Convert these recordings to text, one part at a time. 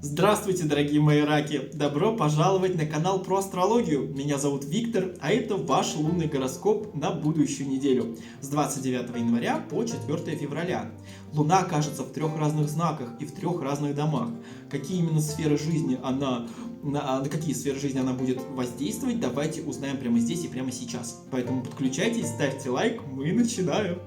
Здравствуйте, дорогие мои раки! Добро пожаловать на канал про астрологию. Меня зовут Виктор, а это ваш лунный гороскоп на будущую неделю с 29 января по 4 февраля. Луна окажется в 3 разных знаках и в 3 разных домах. Какие именно сферы жизни на какие сферы жизни она будет воздействовать, давайте узнаем прямо здесь и прямо сейчас. Поэтому подключайтесь, ставьте лайк, мы начинаем!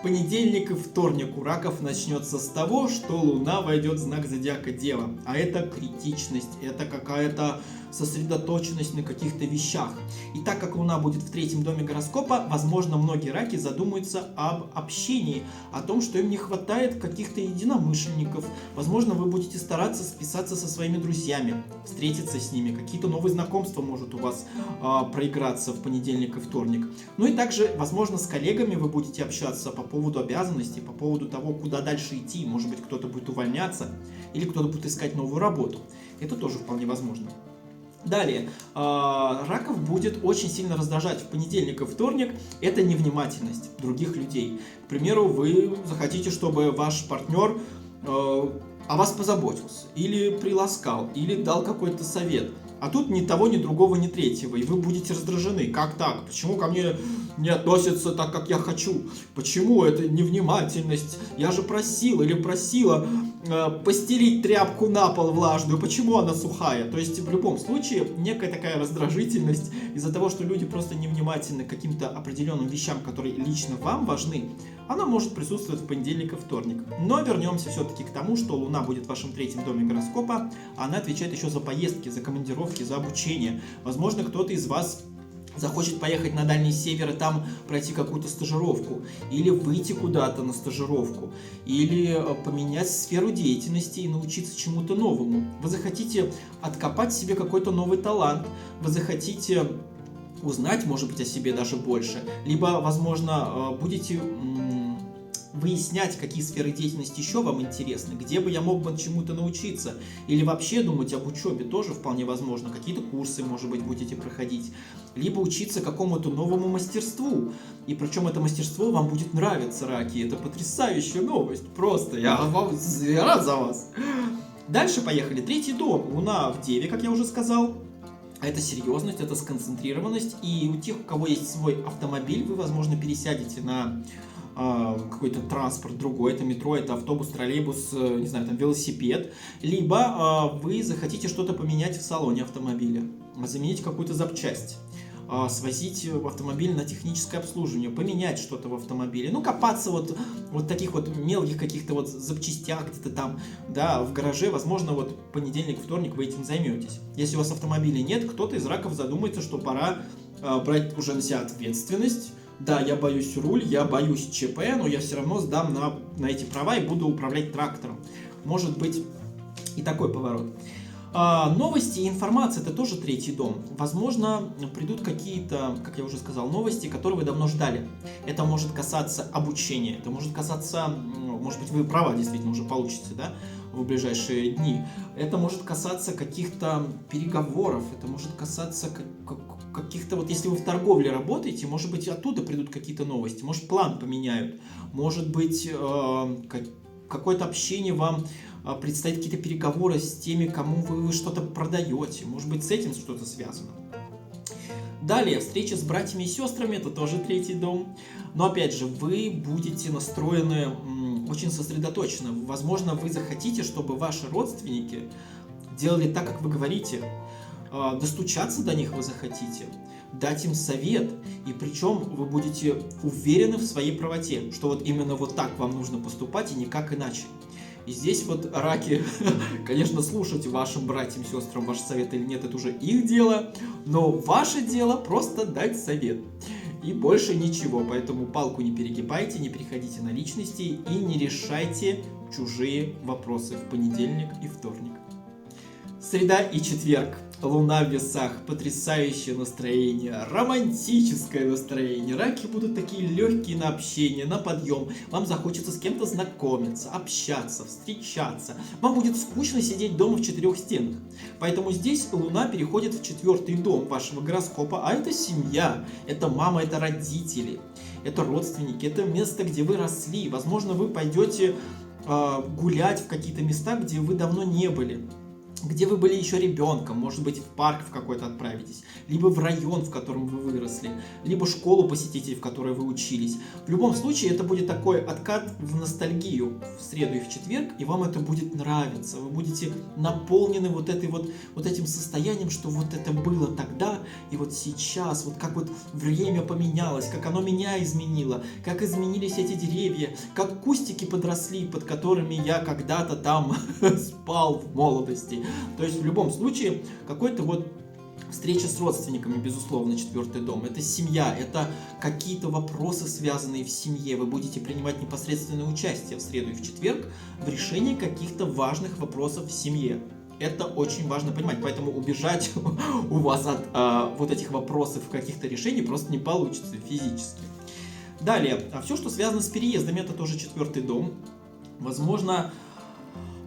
Понедельник и вторник у раков начнется с того, что Луна войдет в знак зодиака Дева. А это критичность, это какая-то сосредоточенность на каких-то вещах. И так как Луна будет в 3-м доме гороскопа, возможно, многие раки задумаются об общении, о том, что им не хватает каких-то единомышленников. Возможно, вы будете стараться списаться со своими друзьями, встретиться с ними. Какие-то новые знакомства может у вас проиграться в понедельник и вторник. Ну и также, возможно, с коллегами вы будете общаться по поводу обязанностей, по поводу того, куда дальше идти. Может быть, кто-то будет увольняться или кто-то будет искать новую работу. Это тоже вполне возможно. Далее, раков будет очень сильно раздражать в понедельник и вторник это невнимательность других людей. К примеру, вы захотите, чтобы ваш партнер о вас позаботился, или приласкал, или дал какой-то совет. А тут ни того, ни другого, ни третьего, и вы будете раздражены. Как так? Почему ко мне не относятся так, как я хочу? Почему это невнимательность? Я же просил или просила постелить тряпку на пол влажную. Почему она сухая? То есть в любом случае некая такая раздражительность из-за того, что люди просто невнимательны к каким-то определенным вещам, которые лично вам важны, она может присутствовать в понедельник и вторник. Но вернемся все-таки к тому, что Луна будет в вашем 3-м доме гороскопа. Она отвечает еще за поездки, за командировки, за обучение. Возможно, кто-то из вас захочет поехать на Дальний Север и там пройти какую-то стажировку, или выйти куда-то на стажировку, или поменять сферу деятельности и научиться чему-то новому. Вы захотите откопать себе какой-то новый талант, вы захотите узнать, может быть, о себе даже больше, либо, возможно, будете выяснять, какие сферы деятельности еще вам интересны, где бы я мог бы чему-то научиться, или вообще думать об учебе, тоже вполне возможно, какие-то курсы, может быть, будете проходить, либо учиться какому-то новому мастерству, и причем это мастерство вам будет нравиться, раки, это потрясающая новость, просто, я рад за вас. Дальше поехали, 3-й дом, Луна в Деве, как я уже сказал. Это серьезность, это сконцентрированность, и у тех, у кого есть свой автомобиль, вы, возможно, пересядете на какой-то транспорт другой, это метро, это автобус, троллейбус, не знаю, там велосипед, либо вы захотите что-то поменять в салоне автомобиля, заменить какую-то запчасть, свозить автомобиль на техническое обслуживание, поменять что-то в автомобиле, ну, копаться вот таких вот мелких каких-то вот запчастях где-то там, да, в гараже, возможно, вот понедельник, вторник вы этим займетесь. Если у вас автомобиля нет, кто-то из раков задумается, что пора брать уже на себя ответственность. Да, я боюсь руль, я боюсь ЧП, но я все равно сдам на эти права и буду управлять трактором. Может быть и такой поворот. Новости и информация – это тоже 3-й дом. Возможно, придут какие-то, как я уже сказал, новости, которые вы давно ждали. Это может касаться обучения, это может касаться, может быть, вы права действительно уже получите, да, в ближайшие дни. Это может касаться каких-то переговоров, это может касаться каких-то, вот если вы в торговле работаете, может быть, оттуда придут какие-то новости, может, план поменяют, может быть, какое-то общение вам предстоит, какие-то переговоры с теми, кому вы что-то продаете, может быть, с этим что-то связано. Далее, встреча с братьями и сестрами, это тоже 3-й дом, но опять же, вы будете настроены очень сосредоточенно, возможно, вы захотите, чтобы ваши родственники делали так, как вы говорите, достучаться до них вы захотите, дать им совет, и причем вы будете уверены в своей правоте, что вот именно вот так вам нужно поступать и никак иначе. И здесь вот раки, конечно, слушать вашим братьям, сестрам ваш совет или нет, это уже их дело, но ваше дело просто дать совет. И больше ничего, поэтому палку не перегибайте, не переходите на личности и не решайте чужие вопросы в понедельник и вторник. Среда и четверг. Луна в весах. Потрясающее настроение. Романтическое настроение. Раки будут такие легкие на общение, на подъем. Вам захочется с кем-то знакомиться, общаться, встречаться. Вам будет скучно сидеть дома в 4 стенах. Поэтому здесь Луна переходит в 4-й дом вашего гороскопа. А это семья, это мама, это родители, это родственники, это место, где вы росли. Возможно, вы пойдете гулять в какие-то места, где вы давно не были. где вы были еще ребенком, может быть, в парк в какой-то отправитесь, либо в район, в котором вы выросли, либо школу посетите, в которой вы учились. В любом случае, это будет такой откат в ностальгию в среду и в четверг, и вам это будет нравиться. Вы будете наполнены вот этим состоянием, что вот это было тогда, и вот сейчас, вот как вот время поменялось, как оно меня изменило, как изменились эти деревья, как кустики подросли, под которыми я когда-то там спал в молодости. То есть в любом случае какой-то вот встреча с родственниками, безусловно, четвертый дом. Это семья, это какие-то вопросы, связанные в семье. Вы будете принимать непосредственное участие в среду и в четверг в решении каких-то важных вопросов в семье. Это очень важно понимать, поэтому убежать у вас от вот этих вопросов, каких-то решений просто не получится физически. Далее, все, что связано с переездами, это тоже четвертый дом. Возможно,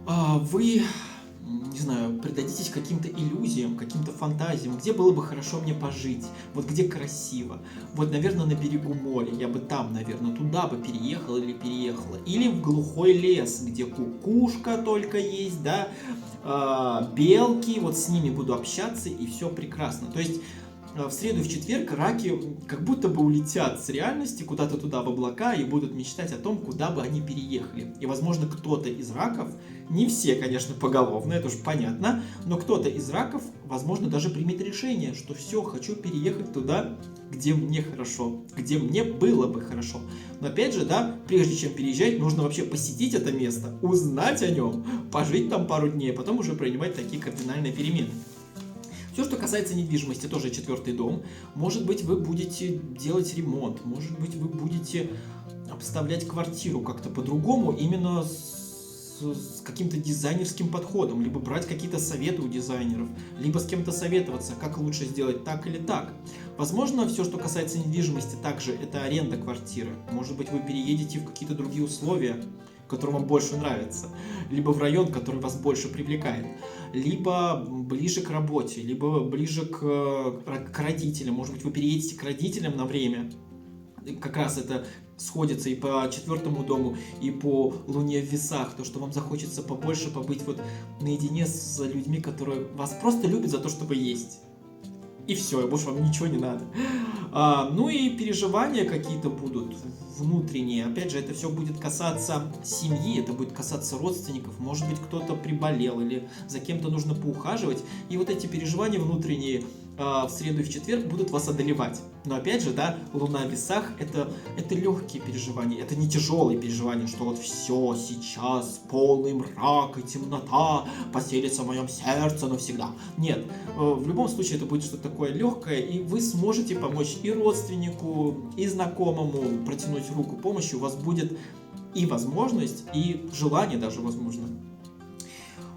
вы, не знаю, предадитесь каким-то иллюзиям, каким-то фантазиям, где было бы хорошо мне пожить, вот где красиво, вот, наверное, на берегу моря, я бы там, наверное, туда бы переехал или переехала, или в глухой лес, где кукушка только есть, да, белки, вот с ними буду общаться, и все прекрасно. То есть в среду и в четверг раки как будто бы улетят с реальности куда-то туда в облака и будут мечтать о том, куда бы они переехали. И, возможно, кто-то из раков, не все, конечно, поголовно, это уж понятно, но кто-то из раков, возможно, даже примет решение, что все, хочу переехать туда, где мне хорошо, где мне было бы хорошо. Но опять же, да, прежде чем переезжать, нужно вообще посетить это место, узнать о нем, пожить там пару дней, а потом уже принимать такие кардинальные перемены. Все, что касается недвижимости, тоже четвертый дом. Может быть, вы будете делать ремонт, может быть, вы будете обставлять квартиру как-то по-другому, именно с каким-то дизайнерским подходом, либо брать какие-то советы у дизайнеров, либо с кем-то советоваться, как лучше сделать так или так. Возможно, все, что касается недвижимости, также это аренда квартиры. Может быть, вы переедете в какие-то другие условия, который вам больше нравится, либо в район, который вас больше привлекает, либо ближе к работе, либо ближе к родителям. Может быть, вы переедете к родителям на время. Как раз это сходится и по четвертому дому, и по луне в весах, то, что вам захочется побольше побыть вот наедине с людьми, которые вас просто любят за то, что вы есть. И все, и больше вам ничего не надо. Ну и переживания какие-то будут внутренние. Опять же, это все будет касаться семьи, это будет касаться родственников. Может быть, кто-то приболел или за кем-то нужно поухаживать. И вот эти переживания внутренние в среду и в четверг будут вас одолевать. Но опять же, да, луна в весах это легкие переживания, это не тяжелые переживания, что вот все сейчас полный мрак и темнота поселится в моем сердце навсегда. Нет, в любом случае это будет что-то такое легкое, и вы сможете помочь и родственнику, и знакомому протянуть руку помощи. У вас будет и возможность, и желание даже возможно.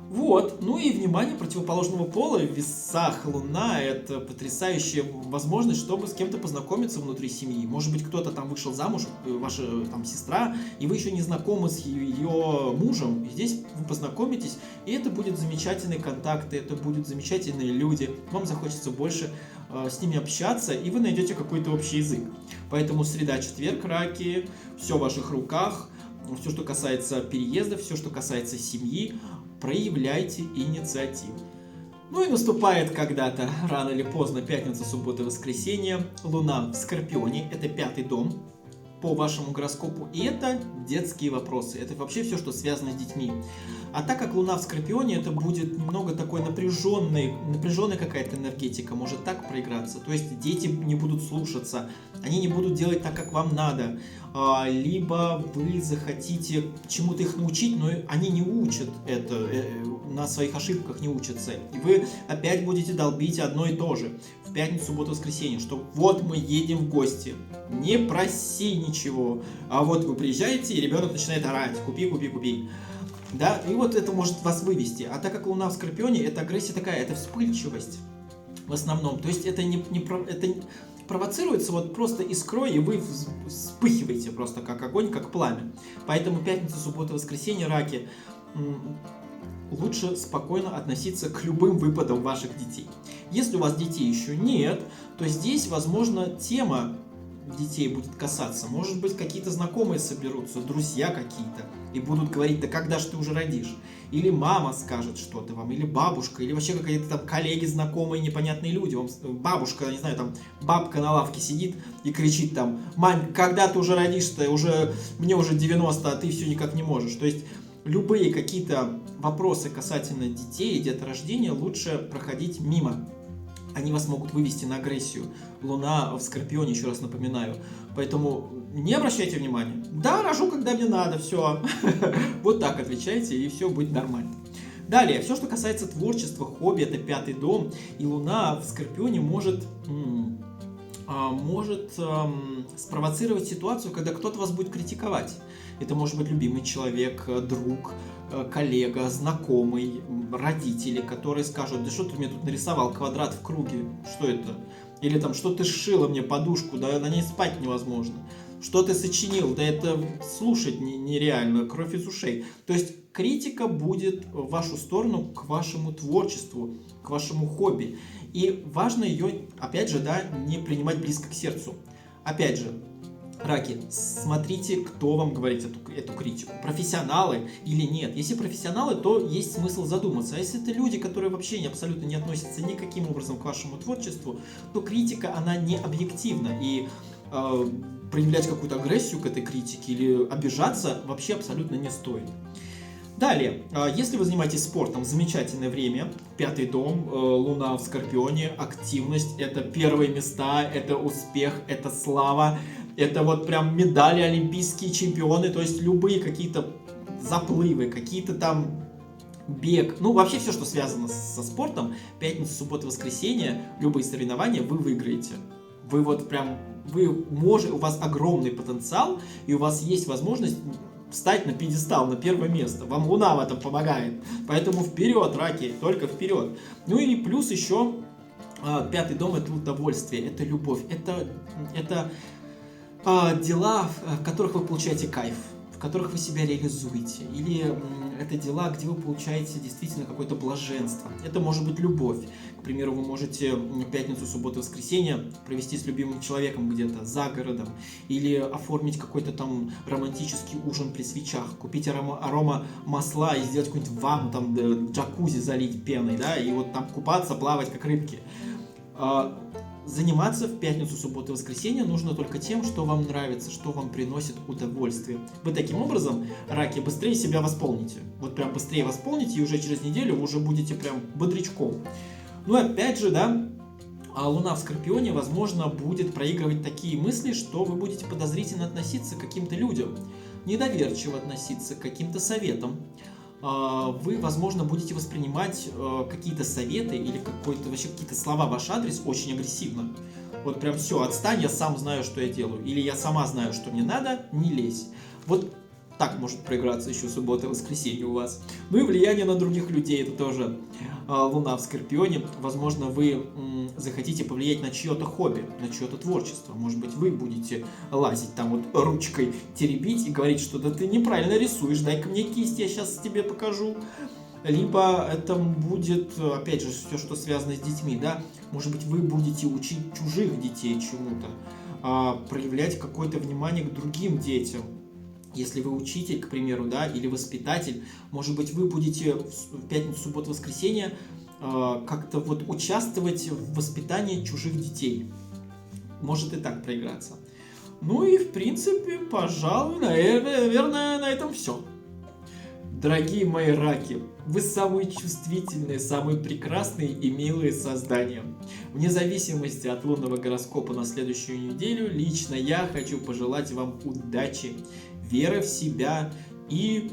Вот, ну и внимание противоположного пола в весах луна — это потрясающая возможность, чтобы с кем-то познакомиться внутри семьи. Может быть, кто-то там вышел замуж, ваша там сестра, и вы еще не знакомы с ее мужем, и здесь вы познакомитесь, и это будут замечательные контакты, это будут замечательные люди, вам захочется больше с ними общаться, и вы найдете какой-то общий язык. Поэтому среда, четверг, раки, все в ваших руках, все, что касается переезда, все, что касается семьи, проявляйте инициативу. Ну и наступает когда-то, рано или поздно, пятница, суббота, воскресенье. Луна в Скорпионе, это 5-й дом по вашему гороскопу. И это детские вопросы, это вообще все, что связано с детьми. А так как Луна в Скорпионе, это будет немного такой напряженная какая-то энергетика, может так проиграться. То есть дети не будут слушаться, они не будут делать так, как вам надо. Либо вы захотите чему-то их научить, но они не учат это, на своих ошибках не учатся. И вы опять будете долбить одно и то же в пятницу, субботу, воскресенье, что вот мы едем в гости, не проси ничего. А вот вы приезжаете, и ребенок начинает орать: купи, купи, купи. Да, и вот это может вас вывести. А так как Луна в Скорпионе, это агрессия такая, это вспыльчивость в основном. То есть это это провоцируется вот просто искрой, и вы вспыхиваете просто как огонь, как пламя. Поэтому пятница, суббота, воскресенье, раки, лучше спокойно относиться к любым выпадам ваших детей. Если у вас детей еще нет, то здесь, возможно, тема детей будет касаться. Может быть, какие-то знакомые соберутся, друзья какие-то, и будут говорить: да когда же ты уже родишь? Или мама скажет что-то вам, или бабушка, или вообще какие-то там коллеги, знакомые, непонятные люди. Вам бабушка, не знаю, там бабка на лавке сидит и кричит там: мам, когда ты уже родишь-то? Мне уже 90, а ты все никак не можешь. То есть любые какие-то вопросы касательно детей и деторождения лучше проходить мимо. Они вас могут вывести на агрессию. Луна в Скорпионе, еще раз напоминаю. Поэтому не обращайте внимания. Да, рожу, когда мне надо, все. Вот так отвечайте, и все будет нормально. Далее, все, что касается творчества, хобби, это 5-й дом. И Луна в Скорпионе может спровоцировать ситуацию, когда кто-то вас будет критиковать. Это может быть любимый человек, друг, коллега, знакомый, родители, которые скажут: да что ты мне тут нарисовал квадрат в круге, что это? Или там: что ты сшила мне подушку, да на ней спать невозможно. Что ты сочинил, да это слушать нереально, кровь из ушей. То есть критика будет в вашу сторону к вашему творчеству, к вашему хобби. И важно ее, опять же, да, не принимать близко к сердцу. Опять же, раки, смотрите, кто вам говорит эту критику. Профессионалы или нет. Если профессионалы, то есть смысл задуматься. А если это люди, которые вообще абсолютно не относятся никаким образом к вашему творчеству, то критика, она не объективна. И проявлять какую-то агрессию к этой критике или обижаться вообще абсолютно не стоит. Далее, если вы занимаетесь спортом, замечательное время, 5-й дом, Луна в Скорпионе, активность, это первые места, это успех, это слава, это вот прям медали, олимпийские чемпионы, то есть любые какие-то заплывы, какие-то там бег, ну вообще все, что связано со спортом, пятница, суббота, воскресенье, любые соревнования вы выиграете. Вы вот прям, у вас огромный потенциал, и у вас есть возможность встать на пьедестал, на первое место. Вам Луна в этом помогает. Поэтому вперед, раки, только вперед. Ну и плюс еще 5-й дом — это удовольствие, это любовь, это дела, в которых вы получаете кайф, в которых вы себя реализуете. Или это дела, где вы получаете действительно какое-то блаженство. Это может быть любовь. К примеру, вы можете пятницу, субботу, воскресенье провести с любимым человеком где-то за городом. Или оформить какой-то там романтический ужин при свечах. Купить арома масла и сделать какую-нибудь ванну, там джакузи залить пеной, да, и вот там купаться, плавать как рыбки. Заниматься в пятницу, субботу и воскресенье нужно только тем, что вам нравится, что вам приносит удовольствие. Вы таким образом, раки, быстрее себя восполните. Вот прям быстрее восполните, и уже через неделю вы уже будете прям бодрячком. Ну и опять же, да, Луна в Скорпионе, возможно, будет проигрывать такие мысли, что вы будете подозрительно относиться к каким-то людям, недоверчиво относиться к каким-то советам. Вы, возможно, будете воспринимать какие-то советы или вообще какие-то слова в ваш адрес очень агрессивно. Вот прям: все, отстань, я сам знаю, что я делаю. Или я сама знаю, что мне надо, не лезь. Вот так может проиграться еще суббота и воскресенье у вас. Ну и влияние на других людей, это тоже Луна в Скорпионе. Возможно, вы захотите повлиять на чье-то хобби, на чье-то творчество. Может быть, вы будете лазить там вот ручкой, теребить и говорить, что да ты неправильно рисуешь, дай-ка мне кисть, я сейчас тебе покажу. Либо это будет, опять же, все, что связано с детьми, да. Может быть, вы будете учить чужих детей чему-то, проявлять какое-то внимание к другим детям. Если вы учитель, к примеру, да, или воспитатель, может быть, вы будете в пятницу, субботу, воскресенье как-то вот участвовать в воспитании чужих детей. Может и так проиграться. Ну и, в принципе, пожалуй, наверное, на этом все. Дорогие мои раки, вы самые чувствительные, самые прекрасные и милые создания. Вне зависимости от лунного гороскопа на следующую неделю, лично я хочу пожелать вам удачи, веры в себя и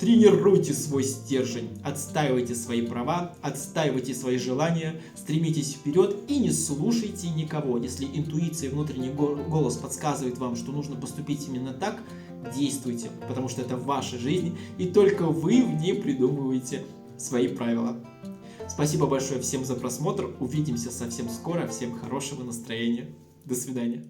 тренируйте свой стержень, отстаивайте свои права, отстаивайте свои желания, стремитесь вперед и не слушайте никого. Если интуиция и внутренний голос подсказывает вам, что нужно поступить именно так, действуйте, потому что это ваша жизнь, и только вы в ней придумываете свои правила. Спасибо большое всем за просмотр, увидимся совсем скоро, всем хорошего настроения, до свидания.